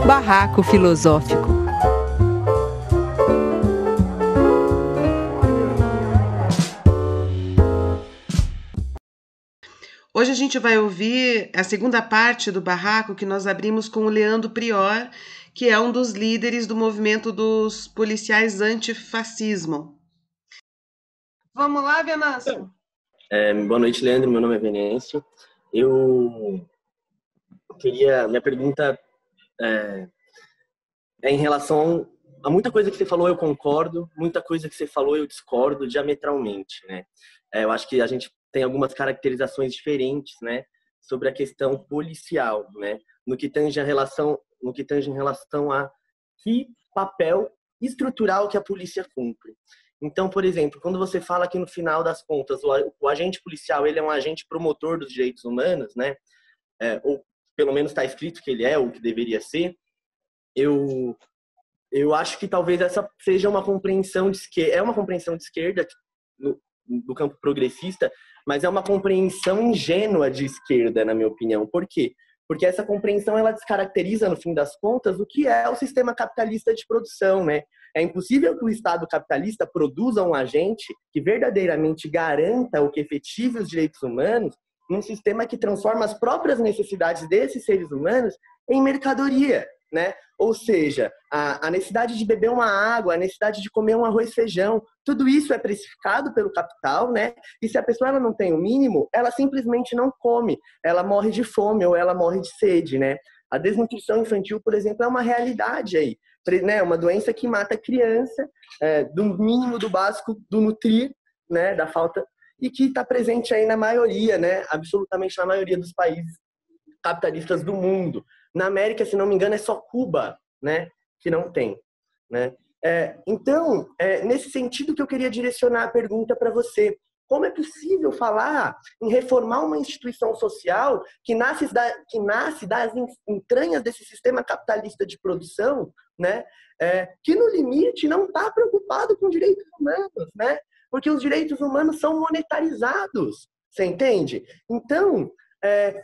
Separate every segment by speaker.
Speaker 1: Barraco Filosófico.
Speaker 2: Hoje a gente vai ouvir a segunda parte do Barraco que nós abrimos com o Leandro Prior, que é um dos líderes do movimento dos policiais antifascismo. Vamos lá, Venâncio?
Speaker 3: Boa noite, Leandro. Meu nome é Venâncio. Minha pergunta é em relação a muita coisa que você falou, eu concordo, muita coisa que você falou, eu discordo diametralmente, né? Eu acho que a gente tem algumas caracterizações diferentes, né, sobre a questão policial, né, no que tange em relação a que papel estrutural que a polícia cumpre. Então, por exemplo, quando você fala que no final das contas o agente policial ele é um agente promotor dos direitos humanos, né, ou pelo menos está escrito que ele é o que deveria ser, eu acho que talvez essa seja uma compreensão de esquerda, é uma compreensão de esquerda do campo progressista, mas é uma compreensão ingênua de esquerda, na minha opinião. Por quê? Porque essa compreensão ela descaracteriza, no fim das contas, o que é o sistema capitalista de produção, né? É impossível que o Estado capitalista produza um agente que verdadeiramente garanta ou que efetive os direitos humanos num sistema que transforma as próprias necessidades desses seres humanos em mercadoria, né? Ou seja, a necessidade de beber uma água, a necessidade de comer um arroz e feijão, tudo isso é precificado pelo capital, né? E se a pessoa ela não tem o mínimo, ela simplesmente não come, ela morre de fome ou ela morre de sede, né? A desnutrição infantil, por exemplo, é uma realidade aí, né? Uma doença que mata a criança, do mínimo, do básico, do nutrir, né? Da falta, e que está presente aí na maioria, né? Absolutamente na maioria dos países capitalistas do mundo. Na América, se não me engano, é só Cuba, né, que não tem, né? Então, nesse sentido que eu queria direcionar a pergunta para você. Como é possível falar em reformar uma instituição social que nasce das entranhas desse sistema capitalista de produção, né, que no limite não está preocupado com direitos humanos, né? Porque os direitos humanos são monetarizados, você entende? Então,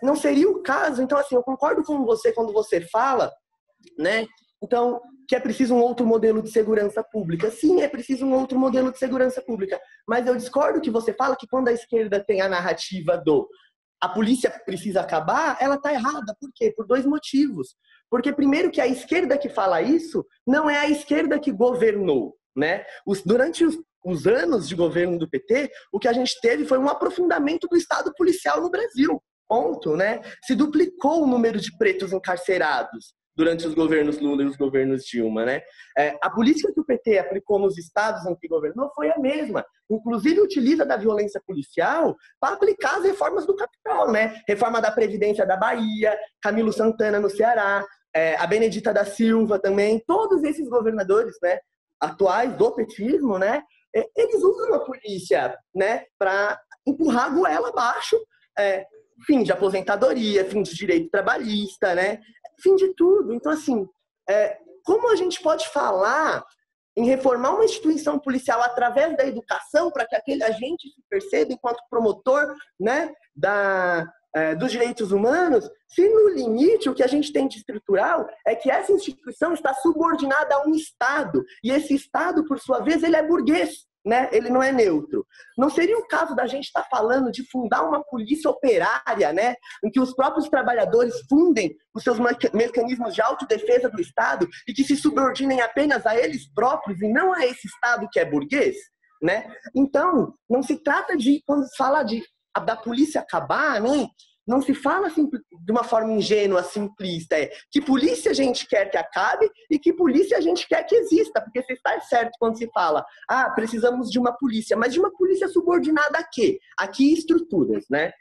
Speaker 3: não seria o caso. Então, assim, eu concordo com você quando você fala, né? Então, que é preciso um outro modelo de segurança pública. Sim, é preciso um outro modelo de segurança pública. Mas eu discordo que você fala que quando a esquerda tem a narrativa a polícia precisa acabar, ela está errada. Por quê? Por dois motivos. Porque, primeiro, que a esquerda que fala isso não é a esquerda que governou, né? Durante os anos de governo do PT, o que a gente teve foi um aprofundamento do Estado policial no Brasil. Ponto, né? Se duplicou o número de pretos encarcerados durante os governos Lula e os governos Dilma, né? A política que o PT aplicou nos estados em que governou foi a mesma. Inclusive, utiliza da violência policial para aplicar as reformas do capital, né? Reforma da Previdência da Bahia, Camilo Santana no Ceará, a Benedita da Silva também, todos esses governadores, né, atuais do petismo, né? Eles usam a polícia, né, para empurrar a goela abaixo, fim de aposentadoria, fim de direito trabalhista, né? Fim de tudo. Então, assim, como a gente pode falar em reformar uma instituição policial através da educação para que aquele agente se perceba enquanto promotor, né, dos direitos humanos, se no limite o que a gente tem de estrutural é que essa instituição está subordinada a um Estado, e esse Estado, por sua vez, ele é burguês, né? Ele não é neutro. Não seria o caso da gente estar falando de fundar uma polícia operária, né, em que os próprios trabalhadores fundem os seus mecanismos de autodefesa do Estado e que se subordinem apenas a eles próprios e não a esse Estado que é burguês, né? Então, não se trata de, quando se fala da polícia acabar, né, não se fala assim de uma forma ingênua, simplista. Que polícia a gente quer que acabe e que polícia a gente quer que exista. Porque você está certo quando se fala, precisamos de uma polícia. Mas de uma polícia subordinada a quê? A que estruturas, né?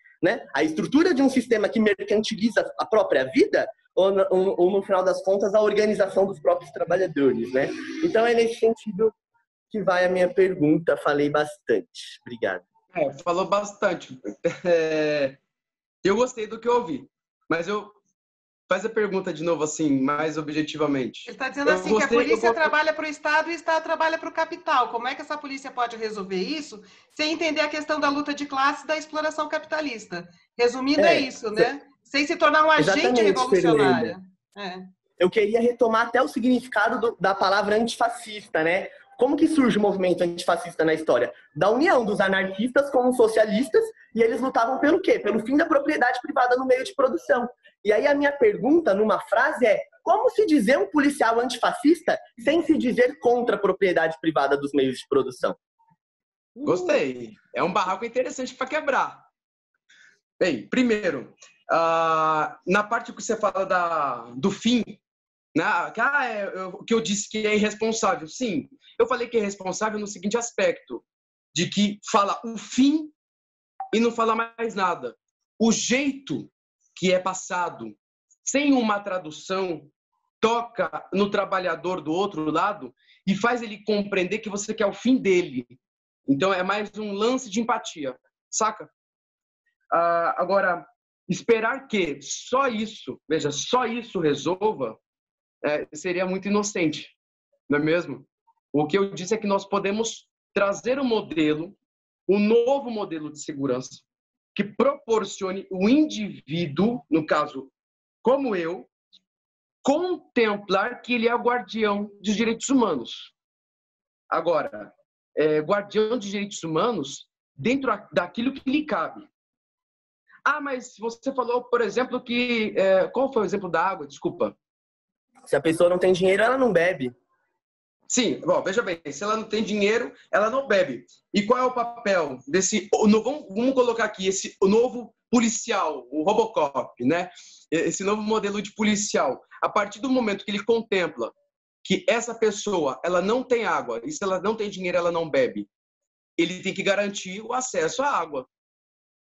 Speaker 3: A estrutura de um sistema que mercantiliza a própria vida ou no final das contas, a organização dos próprios trabalhadores, né? Então, é nesse sentido que vai a minha pergunta. Falei bastante. Obrigado.
Speaker 4: Falou bastante. Eu gostei do que eu ouvi, mas eu Faz a pergunta de novo, assim, mais objetivamente.
Speaker 2: Ele está dizendo assim que a polícia trabalha para o Estado e o Estado trabalha para o capital. Como é que essa polícia pode resolver isso sem entender a questão da luta de classe e da exploração capitalista? Resumindo, é isso, né? Sem se tornar um agente revolucionário.
Speaker 3: Eu queria retomar até o significado da palavra antifascista, né? Como que surge o movimento antifascista na história? Da união dos anarquistas com os socialistas, e eles lutavam pelo quê? Pelo fim da propriedade privada no meio de produção. E aí a minha pergunta, numa frase, é: como se dizer um policial antifascista sem se dizer contra a propriedade privada dos meios de produção?
Speaker 4: Gostei. É um barraco interessante para quebrar. Bem, primeiro, na parte que você fala do fim, né? Que eu disse que é irresponsável. Sim, eu falei que é irresponsável no seguinte aspecto, de que fala o fim e não fala mais nada. O jeito que é passado, sem uma tradução, toca no trabalhador do outro lado e faz ele compreender que você quer o fim dele. Então é mais um lance de empatia, saca? Agora, esperar que só isso resolva, seria muito inocente, não é mesmo? O que eu disse é que nós podemos trazer um novo modelo de segurança, que proporcione o indivíduo, no caso, como eu, contemplar que ele é o guardião dos direitos humanos. Agora, guardião dos direitos humanos dentro daquilo que lhe cabe. Mas você falou, por exemplo, que... qual foi o exemplo da água? Desculpa.
Speaker 3: Se a pessoa não tem dinheiro, ela não bebe.
Speaker 4: Sim, bom, veja bem, se ela não tem dinheiro, ela não bebe. E qual é o papel desse... Vamos colocar aqui o novo policial, o Robocop, né? Esse novo modelo de policial. A partir do momento que ele contempla que essa pessoa, ela não tem água, e se ela não tem dinheiro, ela não bebe, ele tem que garantir o acesso à água.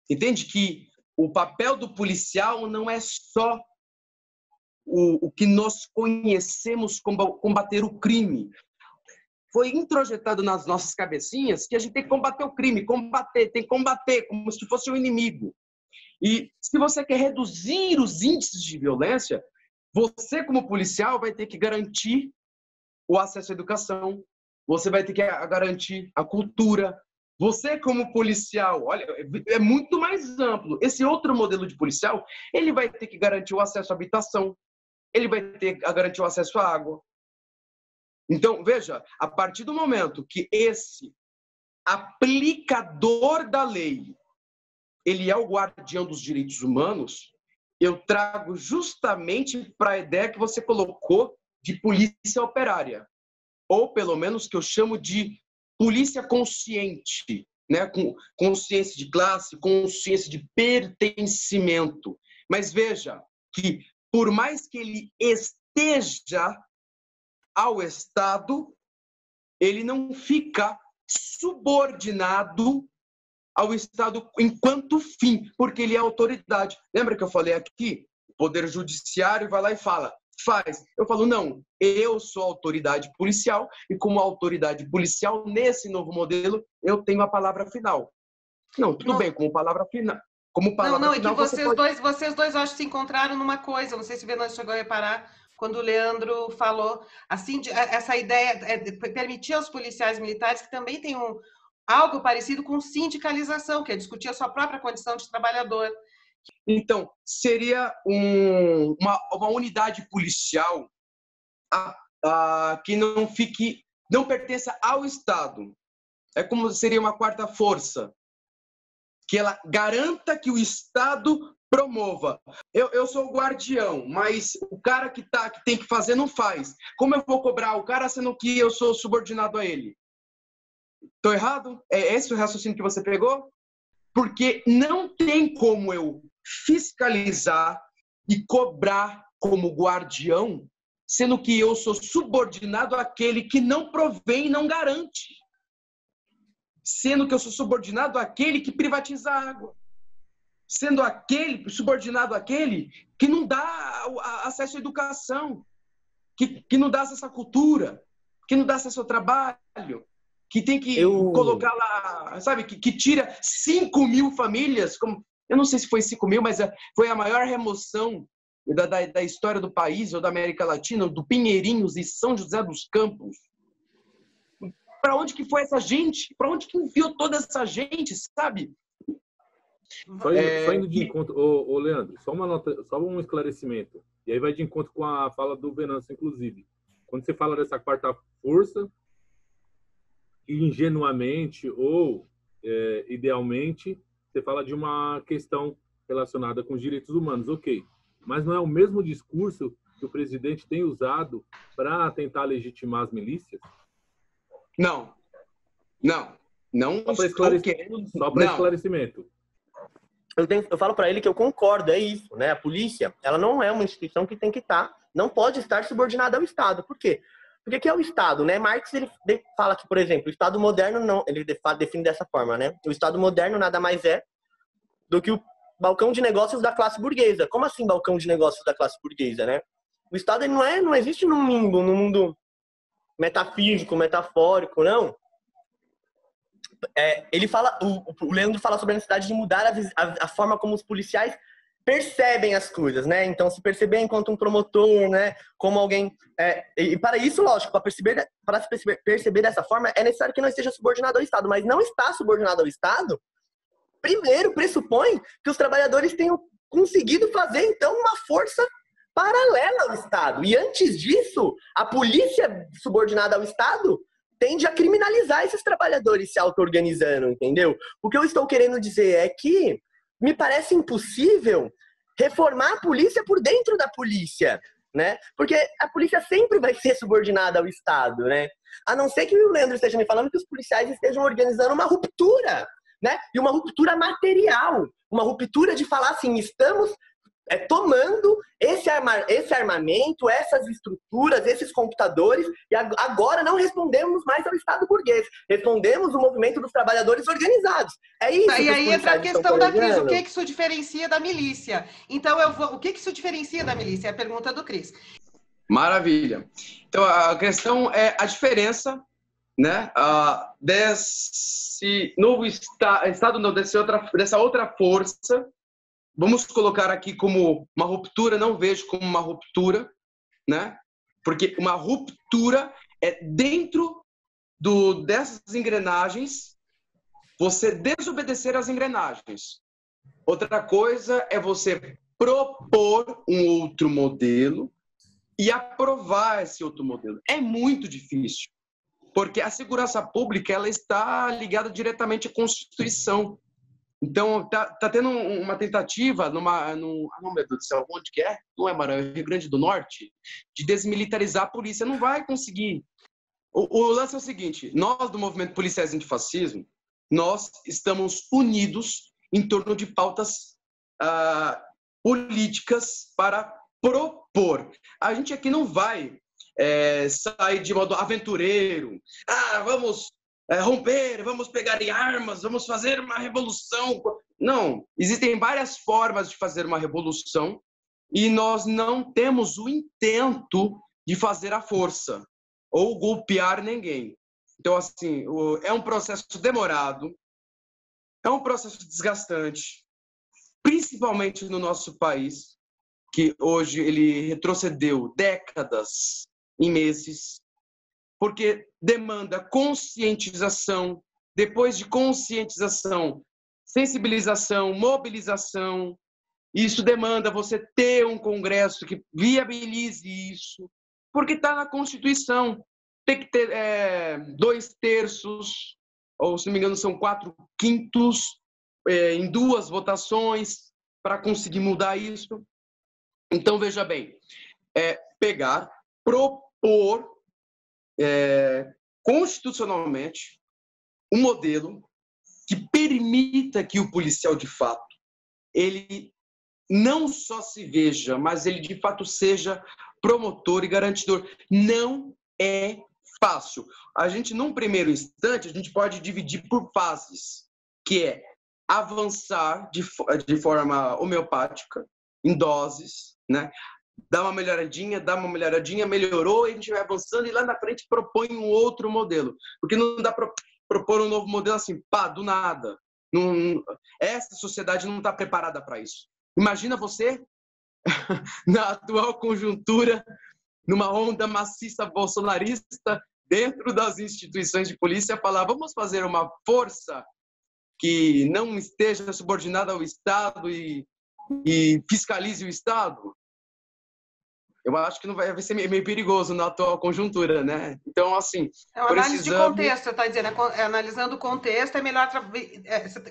Speaker 4: Entende que o papel do policial não é só o que nós conhecemos como combater o crime. Foi introjetado nas nossas cabecinhas que a gente tem que combater o crime, tem que combater como se fosse um inimigo. E se você quer reduzir os índices de violência, você como policial vai ter que garantir o acesso à educação, você vai ter que garantir a cultura. Você como policial, olha, é muito mais amplo. Esse outro modelo de policial, ele vai ter que garantir o acesso à habitação, ele vai ter que garantir o acesso à água. Então, veja, a partir do momento que esse aplicador da lei, ele é o guardião dos direitos humanos, eu trago justamente para a ideia que você colocou de polícia operária, ou pelo menos que eu chamo de polícia consciente, né? Com consciência de classe, consciência de pertencimento. Mas veja que, por mais que ele esteja ao Estado, ele não fica subordinado ao Estado enquanto fim, porque ele é autoridade. Lembra que eu falei aqui? O Poder Judiciário vai lá e fala, faz. Eu falo, não, eu sou autoridade policial e como autoridade policial, nesse novo modelo, eu tenho a palavra final. Não, tudo bem, como palavra final.
Speaker 2: É que vocês dois acho que se encontraram numa coisa, não sei se o Venâncio chegou a reparar, quando o Leandro falou, assim, essa ideia de permitir aos policiais militares que também tem algo parecido com sindicalização, que é discutir a sua própria condição de trabalhador.
Speaker 4: Então, seria uma unidade policial que não pertença ao Estado. É como seria uma quarta força, que ela garanta que o Estado promova. Eu sou o guardião, mas o cara que tem que fazer não faz. Como eu vou cobrar o cara sendo que eu sou subordinado a ele? Estou errado? É esse o raciocínio que você pegou? Porque não tem como eu fiscalizar e cobrar como guardião, sendo que eu sou subordinado àquele que não provém e não garante. Sendo que eu sou subordinado àquele que privatiza a água. Sendo subordinado àquele que não dá acesso à educação, que não dá acesso à cultura, que não dá acesso ao trabalho, que tem que colocar lá, sabe, que tira 5.000 famílias, eu não sei se foi 5.000, mas foi a maior remoção da história do país ou da América Latina, do Pinheirinhos e São José dos Campos. Para onde que foi essa gente? Para onde que enviou toda essa gente, sabe?
Speaker 5: Só indo de encontro, ô Leandro, só uma nota, só um esclarecimento. E aí vai de encontro com a fala do Venâncio, inclusive. Quando você fala dessa quarta força, ingenuamente ou idealmente, você fala de uma questão relacionada com os direitos humanos, ok. Mas não é o mesmo discurso que o presidente tem usado para tentar legitimar as milícias?
Speaker 4: Não.
Speaker 5: Só para esclarecimento.
Speaker 3: Eu falo para ele que eu concordo, é isso, né? A polícia, ela não é uma instituição que tem que estar, não pode estar subordinada ao Estado. Por quê? Porque que é o Estado, né? Marx, ele fala que, por exemplo, o Estado moderno não, ele define dessa forma, né? O Estado moderno nada mais é do que o balcão de negócios da classe burguesa. Como assim balcão de negócios da classe burguesa, né? O Estado ele não existe num limbo, num mundo metafísico, metafórico, não. Ele fala, o Leandro fala sobre a necessidade de mudar a forma como os policiais percebem as coisas, né? Então, se perceber enquanto um promotor, né? Como alguém... e para isso, lógico, para se perceber dessa forma, é necessário que não esteja subordinado ao Estado. Mas não está subordinado ao Estado, primeiro pressupõe que os trabalhadores tenham conseguido fazer, então, uma força paralela ao Estado. E antes disso, a polícia subordinada ao Estado tende a criminalizar esses trabalhadores se auto-organizando, entendeu? O que eu estou querendo dizer é que me parece impossível reformar a polícia por dentro da polícia, né? Porque a polícia sempre vai ser subordinada ao Estado, né? A não ser que o Leandro esteja me falando que os policiais estejam organizando uma ruptura, né? E uma ruptura material, uma ruptura de falar assim, estamos tomando esse armamento, essas estruturas, esses computadores, e agora não respondemos mais ao Estado burguês, respondemos o movimento dos trabalhadores organizados. É isso.
Speaker 2: E aí entra a questão da Cris, o que isso diferencia da milícia? Então, o que isso diferencia da milícia? É a pergunta do Cris.
Speaker 4: Maravilha. Então, a questão é a diferença, né, desse novo Estado, não, dessa outra força. Vamos colocar aqui como uma ruptura, não vejo como uma ruptura, né? Porque uma ruptura é dentro dessas engrenagens, você desobedecer às engrenagens. Outra coisa é você propor um outro modelo e aprovar esse outro modelo. É muito difícil, porque a segurança pública ela está ligada diretamente à Constituição. Então, tá tendo uma tentativa meu Deus do céu, onde que é? Não é Maranhão, é Rio Grande do Norte, de desmilitarizar a polícia. Não vai conseguir. O lance é o seguinte, nós do Movimento Policiais Antifascismo, nós estamos unidos em torno de pautas políticas para propor. A gente aqui não vai sair de modo aventureiro. Vamos romper, vamos pegar em armas, vamos fazer uma revolução. Não, existem várias formas de fazer uma revolução e nós não temos o intento de fazer a força ou golpear ninguém. Então, assim, é um processo demorado, é um processo desgastante, principalmente no nosso país, que hoje ele retrocedeu décadas em meses, porque demanda conscientização, depois de conscientização, sensibilização, mobilização. Isso demanda você ter um congresso que viabilize isso, porque está na Constituição. Tem que ter 2/3, ou se não me engano são 4/5, em 2 votações para conseguir mudar isso. Então, veja bem, pegar, propor constitucionalmente um modelo que permita que o policial, de fato, ele não só se veja, mas ele, de fato, seja promotor e garantidor. Não é fácil. A gente, num primeiro instante, a gente pode dividir por fases, que é avançar de forma homeopática, em doses, né? Dá uma melhoradinha, melhorou, e a gente vai avançando e lá na frente propõe um outro modelo. Porque não dá para propor um novo modelo assim, do nada. Essa sociedade não está preparada para isso. Imagina você na atual conjuntura, numa onda maciça bolsonarista, dentro das instituições de polícia, falar: vamos fazer uma força que não esteja subordinada ao Estado e fiscalize o Estado? Eu acho que não vai ser meio perigoso na atual conjuntura, né? Então, assim,
Speaker 2: é uma análise de contexto, você está dizendo, analisando o contexto, é melhor,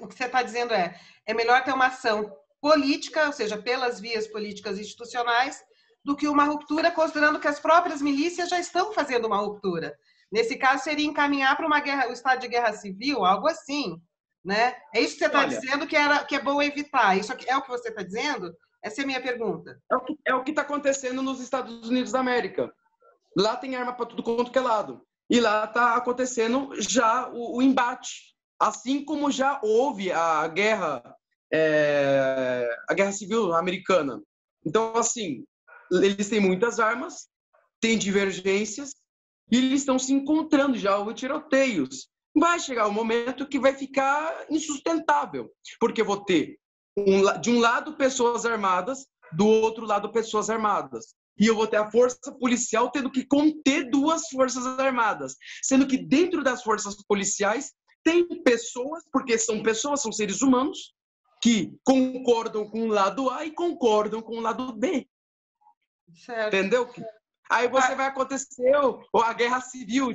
Speaker 2: o que você está dizendo é melhor ter uma ação política, ou seja, pelas vias políticas institucionais, do que uma ruptura, considerando que as próprias milícias já estão fazendo uma ruptura. Nesse caso, seria encaminhar para uma guerra, o estado de guerra civil, algo assim, né? É isso que você está dizendo que é bom evitar. Isso é o que você está dizendo? Essa é a minha pergunta.
Speaker 4: É o que está acontecendo nos Estados Unidos da América. Lá tem arma para tudo quanto que é lado. E lá está acontecendo já o embate. Assim como já houve a guerra civil americana. Então, assim, eles têm muitas armas, têm divergências, e eles estão se encontrando, já houve tiroteios. Vai chegar um momento que vai ficar insustentável, porque vou ter, de um lado, pessoas armadas, do outro lado, pessoas armadas. E eu vou ter a força policial tendo que conter duas forças armadas, sendo que dentro das forças policiais tem pessoas, porque são pessoas, são seres humanos, que concordam com o lado A e concordam com o lado B.
Speaker 2: Certo.
Speaker 4: Entendeu? Aí você vai acontecer a guerra civil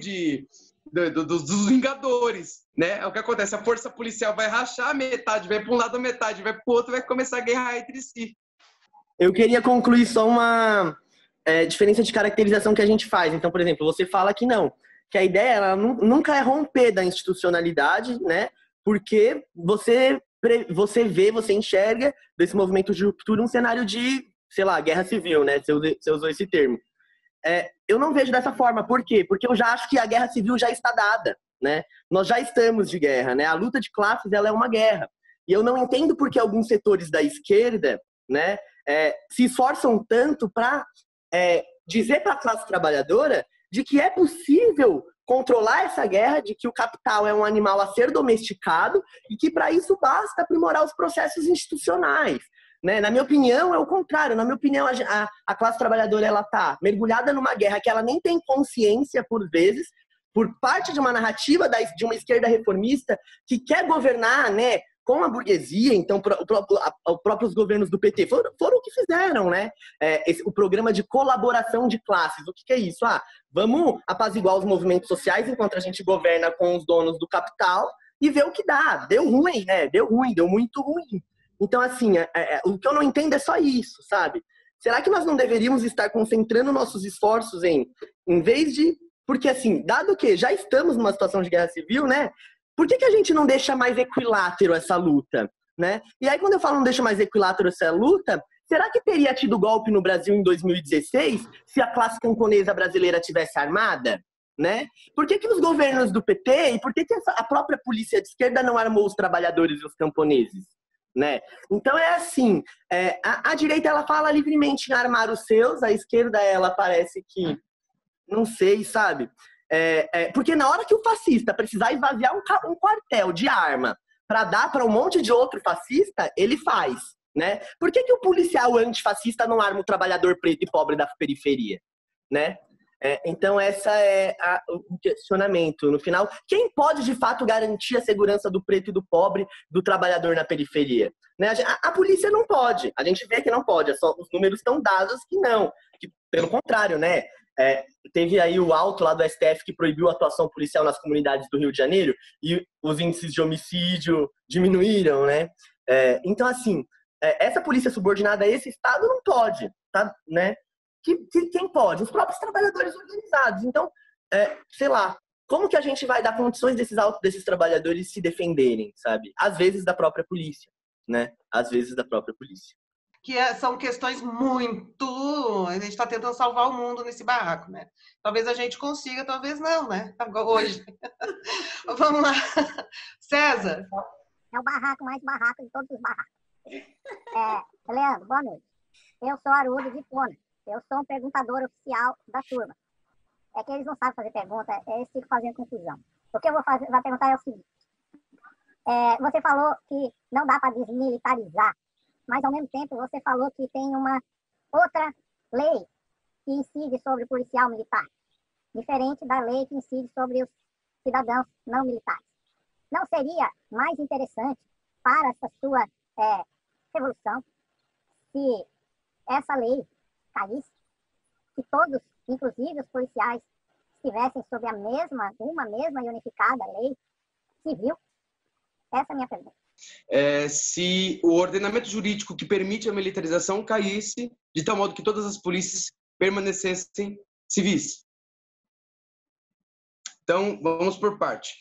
Speaker 4: dos Vingadores, né? É o que acontece, a força policial vai rachar, metade vai para um lado, metade vai para o outro, vai começar a guerrar entre si.
Speaker 3: Eu queria concluir só uma diferença de caracterização que a gente faz. Então, por exemplo, você fala que não, que a ideia ela nunca é romper da institucionalidade, né? Porque você vê, você enxerga desse movimento de ruptura um cenário de, sei lá, guerra civil, né? Você usou esse termo. Eu não vejo dessa forma. Por quê? Porque eu já acho que a guerra civil já está dada, né? Nós já estamos de guerra, né? A luta de classes, ela é uma guerra. E eu não entendo por que alguns setores da esquerda, né, se esforçam tanto para dizer para a classe trabalhadora de que é possível controlar essa guerra, de que o capital é um animal a ser domesticado e que para isso basta aprimorar os processos institucionais. Né? Na minha opinião, é o contrário. Na minha opinião, a classe trabalhadora ela está mergulhada numa guerra que ela nem tem consciência, por vezes, por parte de uma narrativa de uma esquerda reformista que quer governar, né, com a burguesia. Então, os próprios governos do PT foram o que fizeram, né? O programa de colaboração de classes. O que é isso? Vamos apaziguar os movimentos sociais enquanto a gente governa com os donos do capital e ver o que dá. Deu ruim, né? Deu muito ruim. Então, assim, o que eu não entendo é só isso, sabe? Será que nós não deveríamos estar concentrando nossos esforços em vez de... Porque, assim, dado que já estamos numa situação de guerra civil, né? Por que a gente não deixa mais equilátero essa luta, né? E aí, quando eu falo não deixa mais equilátero essa luta, será que teria tido golpe no Brasil em 2016 se a classe camponesa brasileira tivesse armada? Né? Por que os governos do PT e por que a própria polícia de esquerda não armou os trabalhadores e os camponeses? Né? Então é assim, a direita ela fala livremente em armar os seus, a esquerda ela parece que, não sei, sabe? Porque na hora que o fascista precisar esvaziar um quartel de arma para dar para um monte de outro fascista, ele faz, né? Por que o policial antifascista não arma o trabalhador preto e pobre da periferia, né? Então essa é o questionamento. No final, quem pode de fato garantir a segurança do preto e do pobre, do trabalhador na periferia? Né? A polícia não pode. A gente vê que não pode. Os números estão dados que não. Que, pelo contrário, né? Teve aí o auto lá do STF que proibiu a atuação policial nas comunidades do Rio de Janeiro e os índices de homicídio diminuíram, né? Então, assim, essa polícia subordinada a esse Estado não pode, tá? Né? Quem pode? Os próprios trabalhadores organizados. Então, sei lá, como que a gente vai dar condições desses trabalhadores se defenderem, sabe? Às vezes da própria polícia, né? Às vezes da própria polícia.
Speaker 2: Que são questões muito... A gente está tentando salvar o mundo nesse barraco, né? Talvez a gente consiga, talvez não, né? Hoje. Vamos lá. César.
Speaker 6: É o barraco mais barraco de todos os barracos. Leandro, boa noite. Eu sou Haroldo de Pona. Eu sou um perguntador oficial da turma. É que eles não sabem fazer pergunta, eles ficam fazendo confusão. O que eu vou perguntar é o seguinte. Você falou que não dá para desmilitarizar, mas ao mesmo tempo você falou que tem uma outra lei que incide sobre o policial militar, diferente da lei que incide sobre os cidadãos não militares. Não seria mais interessante para essa sua revolução se essa lei caísse, que todos, inclusive os policiais, estivessem sob uma mesma e unificada lei civil? Essa é a minha pergunta.
Speaker 4: Se o ordenamento jurídico que permite a militarização caísse, de tal modo que todas as polícias permanecessem civis. Então, vamos por parte.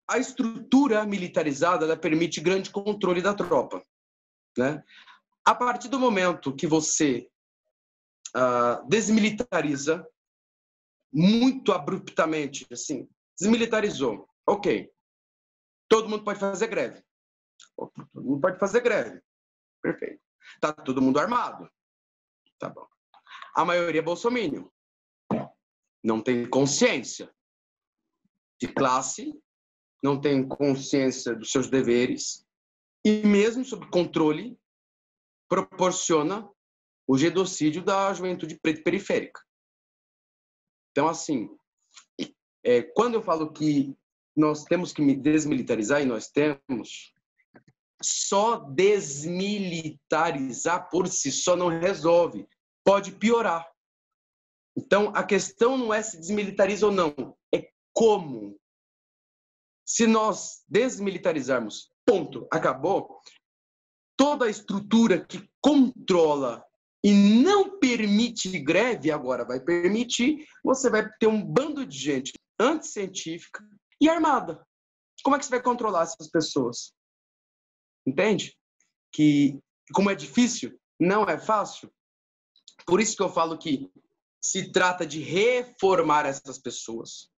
Speaker 4: A estrutura militarizada, ela permite grande controle da tropa, né? A partir do momento que você desmilitariza muito abruptamente, assim, desmilitarizou, ok. Todo mundo pode fazer greve. Todo mundo pode fazer greve. Perfeito. Tá todo mundo armado. Tá bom. A maioria é bolsominion. Não tem consciência de classe, não tem consciência dos seus deveres e mesmo sob controle proporciona o genocídio da juventude preta periférica. Então, assim, quando eu falo que nós temos que desmilitarizar, e nós temos, só desmilitarizar por si só não resolve, pode piorar. Então, a questão não é se desmilitariza ou não, é como. Se nós desmilitarizarmos, ponto, acabou, toda a estrutura que controla e não permite greve, agora vai permitir, você vai ter um bando de gente anticientífica e armada. Como é que você vai controlar essas pessoas? Entende? Que como é difícil, não é fácil. Por isso que eu falo que se trata de reformar essas pessoas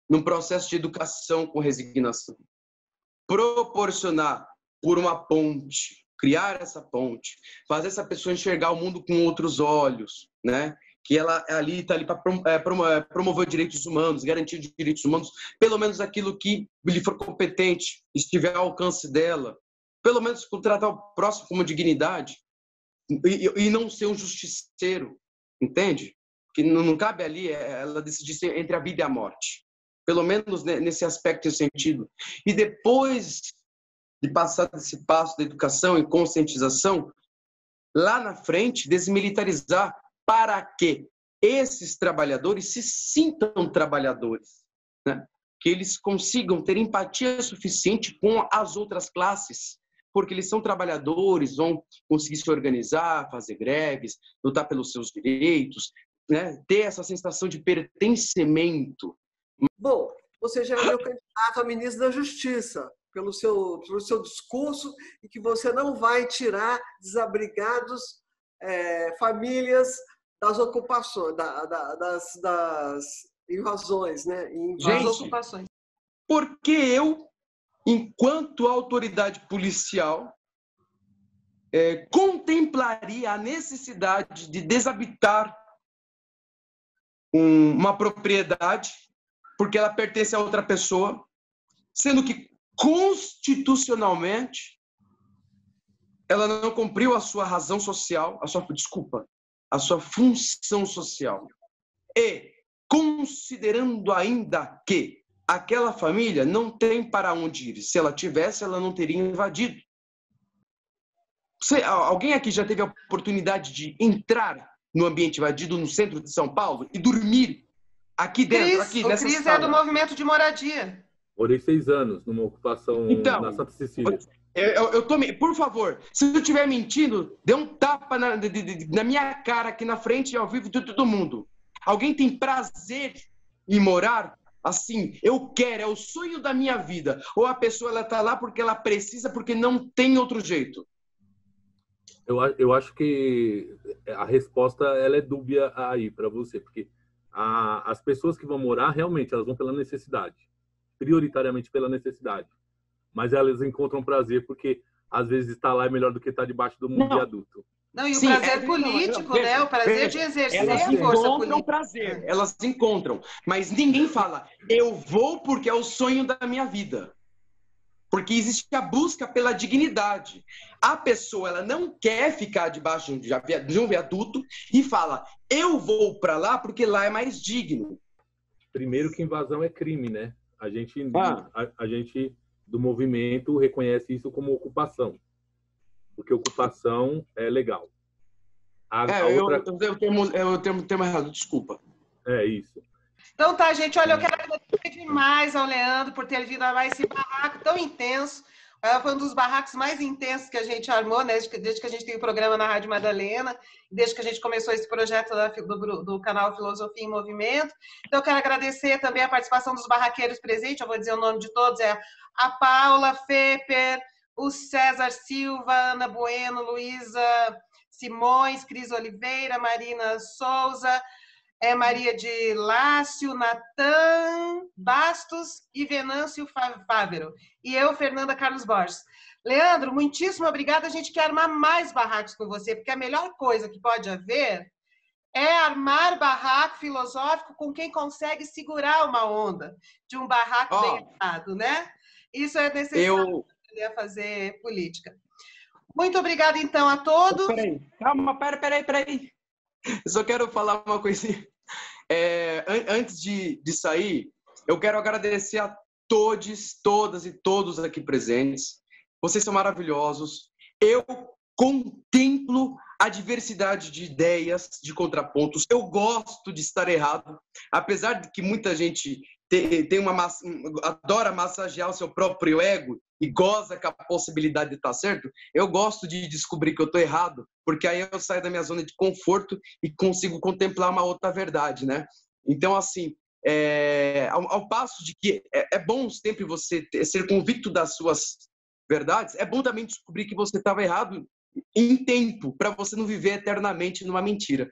Speaker 4: num processo de educação com resignação. Proporcionar por uma ponte, criar essa ponte, fazer essa pessoa enxergar o mundo com outros olhos, né? Que ela ali está ali para promover direitos humanos, garantir direitos humanos, pelo menos aquilo que lhe for competente, estiver ao alcance dela, pelo menos tratar o próximo com dignidade e não ser um justiceiro, entende? Que não cabe ali ela decidir entre a vida e a morte, pelo menos nesse aspecto e sentido. E depois de passar desse passo da educação e conscientização, lá na frente, desmilitarizar para que esses trabalhadores se sintam trabalhadores, né? Que eles consigam ter empatia suficiente com as outras classes, porque eles são trabalhadores, vão conseguir se organizar, fazer greves, lutar pelos seus direitos, né? Ter essa sensação de pertencimento.
Speaker 7: Bom, você já é meu candidato a ministro da Justiça, pelo seu discurso, e que você não vai tirar desabrigados, famílias das ocupações, das invasões, né?
Speaker 4: Gente,
Speaker 2: ocupações.
Speaker 4: Porque eu, enquanto autoridade policial, contemplaria a necessidade de desabitar uma propriedade porque ela pertence a outra pessoa, sendo que constitucionalmente ela não cumpriu a sua razão social, a sua função social. E considerando ainda que aquela família não tem para onde ir, se ela tivesse, ela não teria invadido. Alguém aqui já teve a oportunidade de entrar no ambiente invadido no centro de São Paulo e dormir aqui dentro, aqui nessa
Speaker 2: Cris
Speaker 4: sala?
Speaker 2: É do movimento de moradia.
Speaker 5: Morei 6 anos numa ocupação na Santa Cecília.
Speaker 4: Por favor, se eu estiver mentindo, dê um tapa na minha cara aqui na frente, ao vivo de todo mundo. Alguém tem prazer em morar assim? Eu quero, é o sonho da minha vida. Ou a pessoa ela está lá porque ela precisa, porque não tem outro jeito?
Speaker 5: Eu acho que a resposta ela é dúbia aí para você, porque as pessoas que vão morar, realmente, elas vão pela necessidade. Prioritariamente pela necessidade. Mas elas encontram prazer porque, às vezes, estar lá é melhor do que estar debaixo do mundo adulto.
Speaker 2: Não, e o prazer político, né? O prazer de exercer a força política.
Speaker 4: Prazer, elas encontram. Mas ninguém fala, eu vou porque é o sonho da minha vida. Porque existe a busca pela dignidade. A pessoa, ela não quer ficar debaixo de um viaduto e fala, eu vou para lá porque lá é mais digno.
Speaker 5: Primeiro que invasão é crime, né? A gente do movimento reconhece isso como ocupação. Porque ocupação é legal.
Speaker 4: Eu tenho um termo errado, desculpa.
Speaker 5: É isso.
Speaker 2: Então tá, gente, olha, eu quero agradecer demais ao Leandro por ter vindo a mais esse barraco tão intenso. Foi um dos barracos mais intensos que a gente armou, né? Desde que a gente tem o programa na Rádio Madalena, desde que a gente começou esse projeto do canal Filosofia em Movimento. Então, eu quero agradecer também a participação dos barraqueiros presentes, eu vou dizer o nome de todos, a Paula Feper, o César Silva, Ana Bueno, Luísa Simões, Cris Oliveira, Marina Souza, Maria de Lácio, Natan Bastos e Venâncio Fávero. E eu, Fernanda Carlos Borges. Leandro, muitíssimo obrigada. A gente quer armar mais barracos com você, porque a melhor coisa que pode haver é armar barraco filosófico com quem consegue segurar uma onda de um barraco bem armado, né? Isso é necessário para fazer política. Muito obrigada, então, a todos.
Speaker 4: Peraí, calma, peraí. Eu só quero falar uma coisinha. Antes de sair, eu quero agradecer a todos, todas e todos aqui presentes. Vocês são maravilhosos. Eu contemplo a diversidade de ideias, de contrapontos. Eu gosto de estar errado, apesar de que muita gente adora massagear o seu próprio ego e goza com a possibilidade de estar certo. Eu gosto de descobrir que eu estou errado, porque aí eu saio da minha zona de conforto e consigo contemplar uma outra verdade, né? Então, assim, ao passo de que é bom sempre você ser convicto das suas verdades, é bom também descobrir que você estava errado em tempo, para você não viver eternamente numa mentira.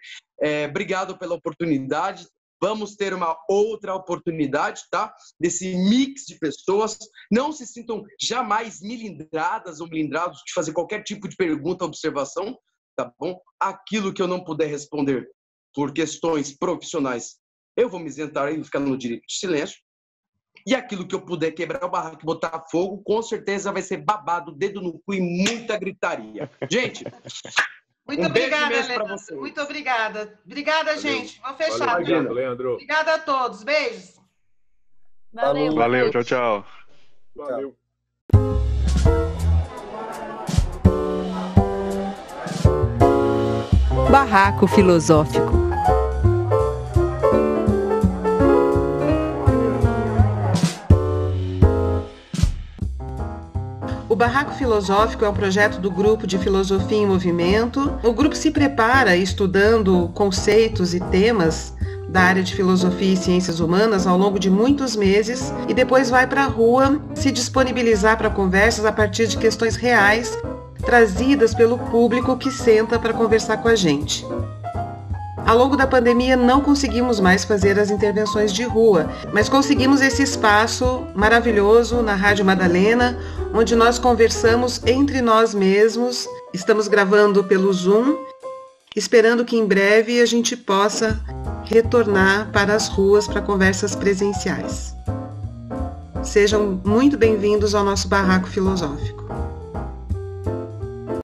Speaker 4: Obrigado pela oportunidade. Vamos ter uma outra oportunidade, tá? Desse mix de pessoas. Não se sintam jamais milindradas ou milindrados de fazer qualquer tipo de pergunta ou observação, tá bom? Aquilo que eu não puder responder por questões profissionais, eu vou me isentar e ficar no direito de silêncio. E aquilo que eu puder quebrar o barraco e botar fogo, com certeza vai ser babado, dedo no cu e muita gritaria. Gente,
Speaker 2: muito obrigada, Leandro. Muito obrigada. Obrigada, gente. Vou fechar.
Speaker 5: Valeu, Leandro.
Speaker 2: Obrigada a todos. Beijos.
Speaker 8: Valeu, tchau.
Speaker 5: Valeu.
Speaker 1: Barraco Filosófico.
Speaker 2: O Barraco Filosófico é um projeto do Grupo de Filosofia em Movimento. O grupo se prepara estudando conceitos e temas da área de filosofia e ciências humanas ao longo de muitos meses e depois vai para a rua se disponibilizar para conversas a partir de questões reais trazidas pelo público que senta para conversar com a gente. Ao longo da pandemia não conseguimos mais fazer as intervenções de rua, mas conseguimos esse espaço maravilhoso na Rádio Madalena, onde nós conversamos entre nós mesmos. Estamos gravando pelo Zoom, esperando que em breve a gente possa retornar para as ruas para conversas presenciais. Sejam muito bem-vindos ao nosso Barraco Filosófico.